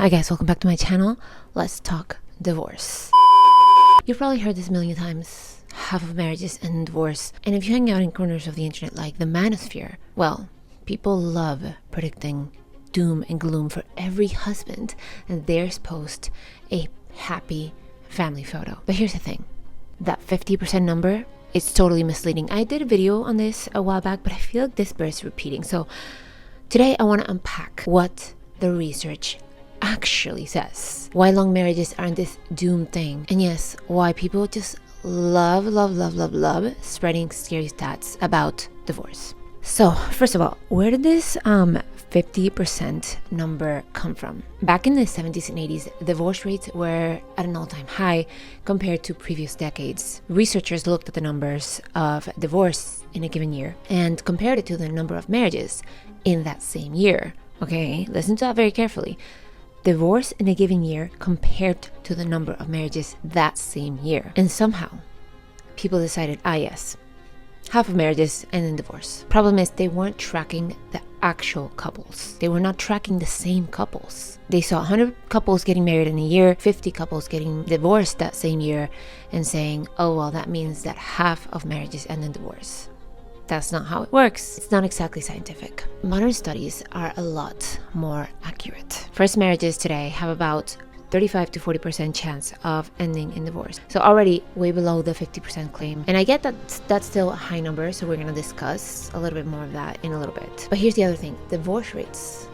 Hi guys, welcome back to my channel. Let's talk divorce. You've probably heard this a million times. Half of marriages end in divorce. And if you hang out in corners of the internet like the manosphere, well, people love predicting doom and gloom for every husband and theirs post a happy family photo. But here's the thing, that 50% number is totally misleading. I did a video on this a while back, but I feel like this bears repeating. So today I want to unpack what the research actually says, why long marriages aren't this doom thing, and yes, why people just love spreading scary stats about divorce. So first of all, where did this 50% number come from? Back in the 70s and 80s, divorce rates were at an all-time high compared to previous decades. Researchers looked at the numbers of divorce in a given year and compared it to the number of marriages in that same year. Okay, listen to that very carefully. Divorce in a given year compared to the number of marriages that same year. And somehow, people decided, yes, half of marriages end in divorce. Problem is, they weren't tracking the actual couples. They were not tracking the same couples. They saw 100 couples getting married in a year, 50 couples getting divorced that same year, and saying, oh, well, that means that half of marriages end in divorce. That's not how it works. It's not exactly scientific. Modern studies are a lot more accurate. First marriages today have about 35 to 40% chance of ending in divorce. So already way below the 50% claim. And I get that that's still a high number, so we're gonna discuss a little bit more of that in a little bit. But here's the other thing, divorce rates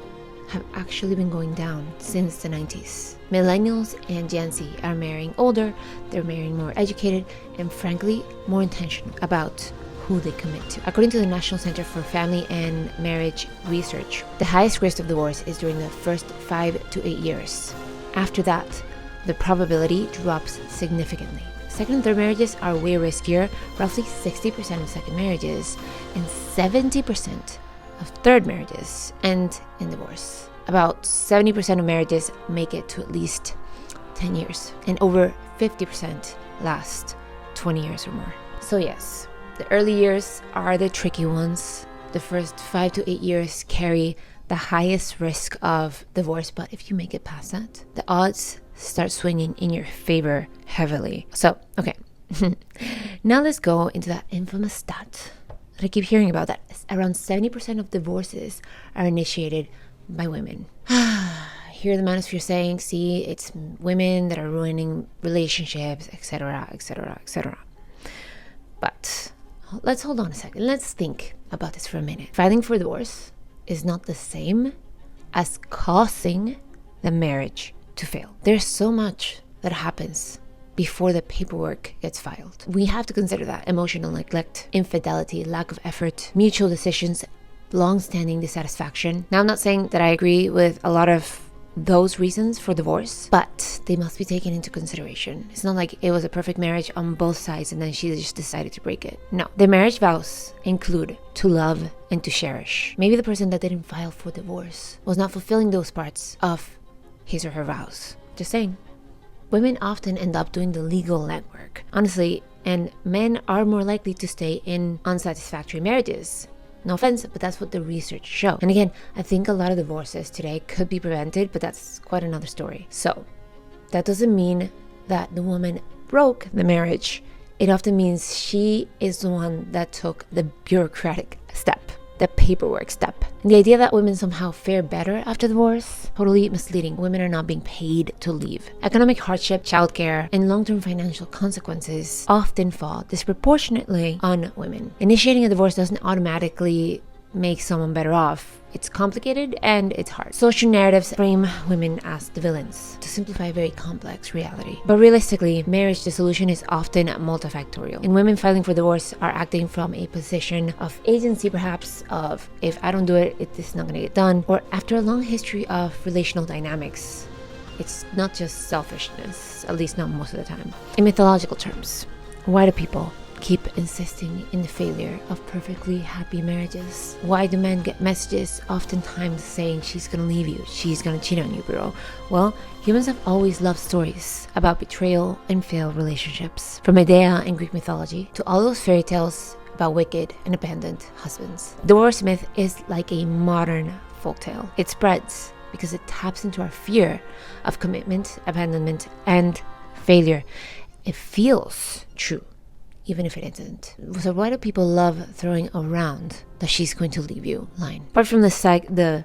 have actually been going down since the 90s. Millennials and Gen Z are marrying older, they're marrying more educated, and frankly, more intentional about who they commit to. According to the National Center for Family and Marriage Research, the highest risk of divorce is during the first 5 to 8 years. After that, the probability drops significantly. Second and third marriages are way riskier. Roughly 60% of second marriages and 70% of third marriages end in divorce. About 70% of marriages make it to at least 10 years, and over 50% last 20 years or more. So yes, the early years are the tricky ones. The first 5 to 8 years carry the highest risk of divorce, but if you make it past that, the odds start swinging in your favor heavily. So, okay, now let's go into that infamous stat that I keep hearing about, that around 70% of divorces are initiated by women. Hear the manosphere saying, see, it's women that are ruining relationships, etc., etc., etc. But let's hold on a second. Let's think about this for a minute. Filing for divorce is not the same as causing the marriage to fail. There's so much that happens before the paperwork gets filed. We have to consider that emotional neglect, infidelity, lack of effort, mutual decisions, long-standing dissatisfaction. Now, I'm not saying that I agree with a lot of those reasons for divorce, but they must be taken into consideration. It's not like it was a perfect marriage on both sides and then she just decided to break it. No, the marriage vows include to love and to cherish. Maybe the person that didn't file for divorce was not fulfilling those parts of his or her vows. Just saying. Women often end up doing the legal legwork, honestly, and men are more likely to stay in unsatisfactory marriages. No offense, but that's what the research shows. And again, I think a lot of divorces today could be prevented, but that's quite another story. So that doesn't mean that the woman broke the marriage. It often means she is the one that took the bureaucratic step, the paperwork step. And the idea that women somehow fare better after divorce, totally misleading. Women are not being paid to leave. Economic hardship, childcare, and long-term financial consequences often fall disproportionately on women. Initiating a divorce doesn't automatically make someone better off. It's complicated and it's hard. Social narratives frame women as the villains to simplify a very complex reality. But realistically, marriage dissolution is often multifactorial. And women filing for divorce are acting from a position of agency, perhaps, of if I don't do it, it's not gonna get done. Or after a long history of relational dynamics, it's not just selfishness, at least not most of the time. In mythological terms, why do people keep insisting in the failure of perfectly happy marriages? Why do men get messages oftentimes saying she's gonna leave you, she's gonna cheat on you, bro? Well, humans have always loved stories about betrayal and failed relationships. From Medea in Greek mythology to all those fairy tales about wicked and abandoned husbands. Divorce myth is like a modern folktale. It spreads because it taps into our fear of commitment, abandonment, and failure. It feels true, even if it isn't. So why do people love throwing around that she's going to leave you line? Apart from the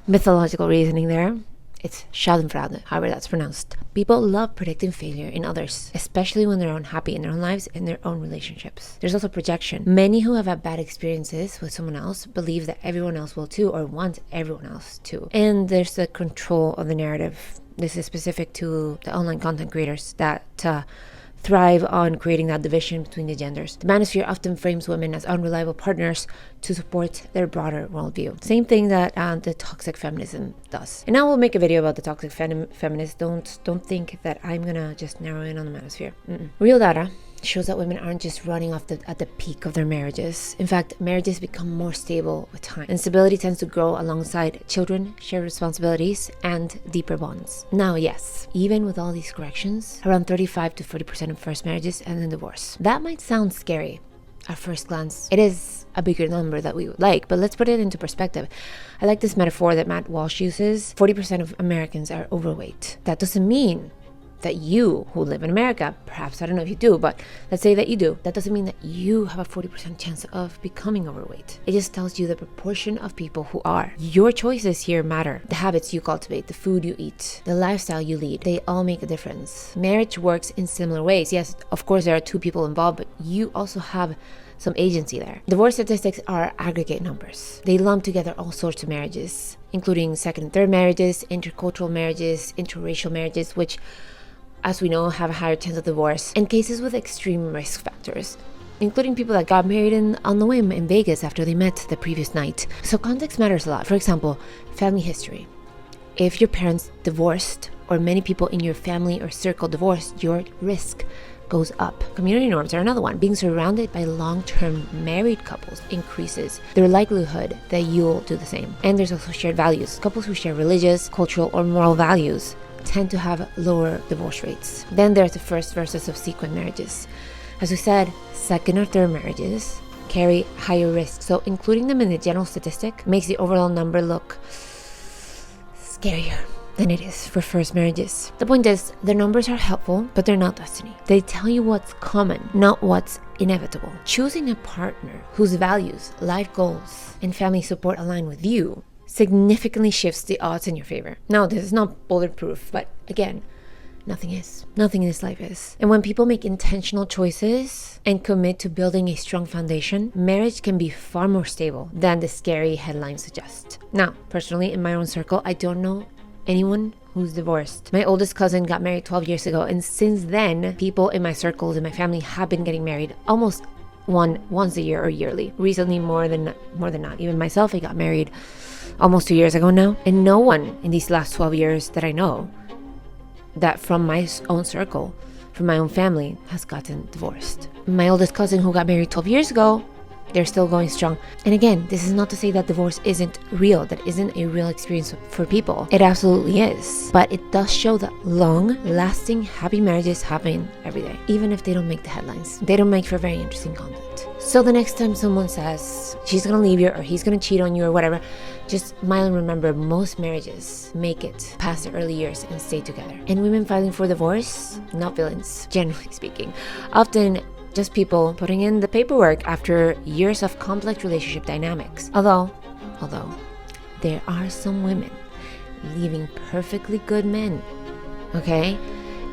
mythological reasoning there, it's Schadenfreude, however that's pronounced. People love predicting failure in others, especially when they're unhappy in their own lives and their own relationships. There's also projection. Many who have had bad experiences with someone else believe that everyone else will too, or want everyone else to. And there's the control of the narrative. This is specific to the online content creators that thrive on creating that division between the genders. The manosphere often frames women as unreliable partners to support their broader worldview. Same thing that the toxic feminism does. And now we'll make a video about the toxic feminists. Don't think that I'm gonna just narrow in on the manosphere. Real data shows that women aren't just running off at the peak of their marriages. In fact, marriages become more stable with time, and stability tends to grow alongside children, shared responsibilities, and deeper bonds. Now, yes, even with all these corrections, around 35 to 40% of first marriages end in divorce. That might sound scary at first glance. It is a bigger number that we would like, but let's put it into perspective. I like this metaphor that Matt Walsh uses. 40% of Americans are overweight. That doesn't mean that you who live in America, perhaps, I don't know if you do, but let's say that you do, that doesn't mean that you have a 40% chance of becoming overweight. It just tells you the proportion of people who are. Your choices here matter. The habits you cultivate, the food you eat, the lifestyle you lead, they all make a difference. Marriage works in similar ways. Yes, of course there are two people involved, but you also have some agency there. Divorce statistics are aggregate numbers. They lump together all sorts of marriages, including second and third marriages, intercultural marriages, interracial marriages, which, as we know, have a higher chance of divorce, and cases with extreme risk factors, including people that got married on the whim in Vegas after they met the previous night. So context matters a lot. For example, family history. If your parents divorced, or many people in your family or circle divorced, your risk goes up. Community norms are another one. Being surrounded by long-term married couples increases their likelihood that you'll do the same. And there's also shared values. Couples who share religious, cultural, or moral values tend to have lower divorce rates. Then there's the first versus subsequent marriages. As we said, second or third marriages carry higher risk, so including them in the general statistic makes the overall number look scarier than it is for first marriages. The point is, the numbers are helpful, but they're not destiny. They tell you what's common, not what's inevitable. Choosing a partner whose values, life goals, and family support align with you significantly shifts the odds in your favor. Now, this is not bulletproof, but again, nothing is. Nothing in this life is. And when people make intentional choices and commit to building a strong foundation, marriage can be far more stable than the scary headlines suggest. Now, personally, in my own circle, I don't know anyone who's divorced. My oldest cousin got married 12 years ago, and since then, people in my circles, in my family, have been getting married almost once a year or yearly. Recently, more than not. Even myself, I got married almost 2 years ago now, and no one in these last 12 years that I know, that from my own circle, from my own family, has gotten divorced. My oldest cousin who got married 12 years ago, they're still going strong. And again, this is not to say that divorce isn't real, that isn't a real experience for people. It absolutely is. But it does show that long-lasting, happy marriages happen every day, even if they don't make the headlines. They don't make for very interesting content. So the next time someone says she's gonna leave you or he's gonna cheat on you or whatever, just mildly remember, most marriages make it past the early years and stay together. And women filing for divorce, not villains, generally speaking. Often just people putting in the paperwork after years of complex relationship dynamics. Although there are some women leaving perfectly good men, okay,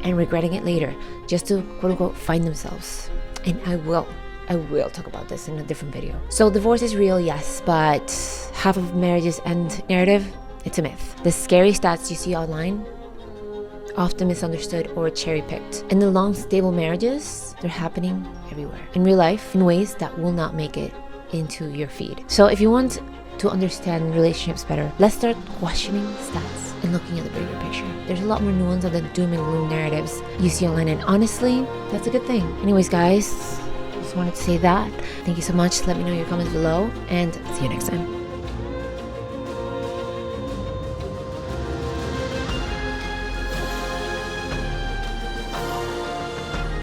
and regretting it later just to quote unquote find themselves. And I will talk about this in a different video. So divorce is real, yes, but half of marriages end narrative, it's a myth. The scary stats you see online, often misunderstood or cherry-picked. And the long, stable marriages, they're happening everywhere. In real life, in ways that will not make it into your feed. So if you want to understand relationships better, let's start questioning stats and looking at the bigger picture. There's a lot more nuance of the doom and gloom narratives you see online, and honestly, that's a good thing. Anyways, guys, just wanted to say that. Thank you so much. Let me know your comments below, and see you next time.